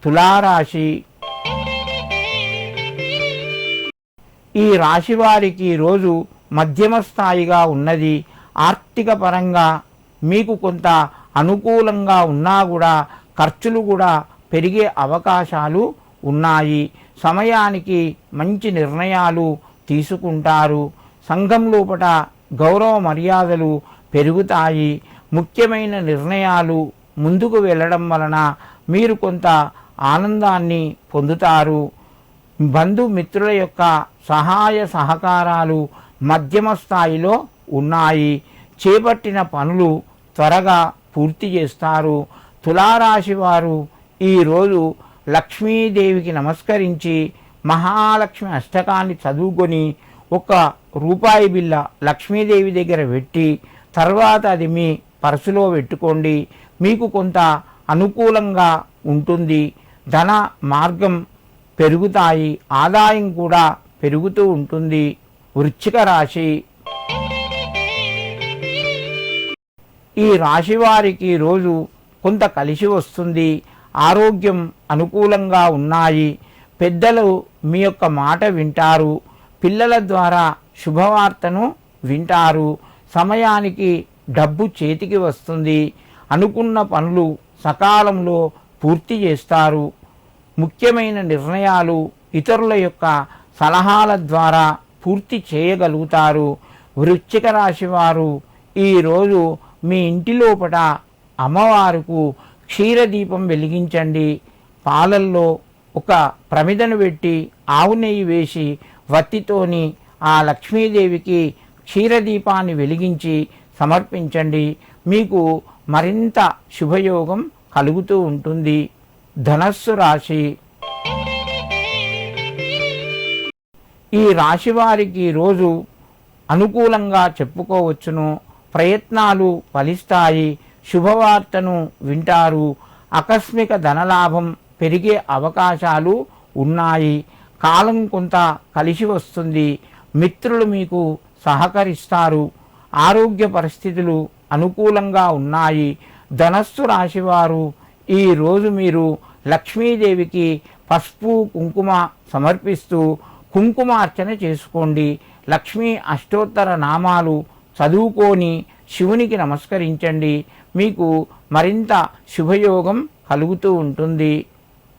తులారాశి. ఈ రాశి వారికి రోజు మధ్యమ స్థాయిగా ఉన్నది. ఆర్థిక పరంగా మీకు కొంత అనుకూలంగా ఉన్నా కూడా ఖర్చులు కూడా పెరిగే అవకాశాలు ఉన్నాయి. సమయానికి మంచి నిర్ణయాలు తీసుకుంటారు. సంఘం లోపల గౌరవ మర్యాదలు పెరుగుతాయి. ముఖ్యమైన నిర్ణయాలు ముందుకు వెళ్ళడం వలన మీరు కొంత ఆనందాన్ని పొందుతారు. బంధుమిత్రుల యొక్క సహాయ సహకారాలు మధ్యమ స్థాయిలో ఉన్నాయి. చేపట్టిన పనులు త్వరగా పూర్తి చేస్తారు. తులారాశి వారు ఈరోజు లక్ష్మీదేవికి నమస్కరించి మహాలక్ష్మి అష్టకాన్ని చదువుకొని ఒక రూపాయి బిళ్ళ లక్ష్మీదేవి దగ్గర పెట్టి తర్వాత అది మీ పర్సులో పెట్టుకోండి. మీకు కొంత అనుకూలంగా ఉంటుంది. ధన మార్గం పెరుగుతాయి. ఆదాయం కూడా పెరుగుతూ ఉంటుంది. వృశ్చిక రాశి. ఈ రాశి వారికి రోజు కొంత కలిసి వస్తుంది. ఆరోగ్యం అనుకూలంగా ఉన్నాయి. పెద్దలు మీ యొక్క మాట వింటారు. పిల్లల ద్వారా శుభవార్తను వింటారు. సమయానికి డబ్బు చేతికి వస్తుంది. అనుకున్న పనులు సకాలంలో పూర్తి చేస్తారు. ముఖ్యమైన నిర్ణయాలు ఇతరుల యొక్క సలహాల ద్వారా పూర్తి చేయగలుగుతారు. వృశ్చిక రాశి వారు ఈరోజు మీ ఇంటి లోపల అమ్మవారుకు క్షీరదీపం వెలిగించండి. పాలల్లో ఒక ప్రమిదను పెట్టి ఆవు నెయ్యి వేసి వత్తితోని ఆ లక్ష్మీదేవికి క్షీరదీపాన్ని వెలిగించి సమర్పించండి. మీకు మరింత శుభయోగం కలుగుతూ ఉంటుంది. ధనస్సు రాశి. ఈ రాశి వారికి రోజు అనుకూలంగా చెప్పుకోవచ్చును. ప్రయత్నాలు ఫలిస్తాయి. శుభవార్తను వింటారు. ఆకస్మిక ధనలాభం పెరిగే అవకాశాలు ఉన్నాయి. కాలం కొంత కలిసి వస్తుంది. మిత్రులు మీకు సహకరిస్తారు. ఆరోగ్య పరిస్థితులు అనుకూలంగా ఉన్నాయి. ధనస్సు రాశివారు ఈరోజు మీరు లక్ష్మీదేవికి పసుపు కుంకుమ సమర్పిస్తూ కుంకుమార్చన చేసుకోండి. లక్ష్మీ అష్టోత్తర నామాలు చదువుకొని శివునికి నమస్కరించండి. మీకు మరింత శుభయోగం కలుగుతూ ఉంటుంది.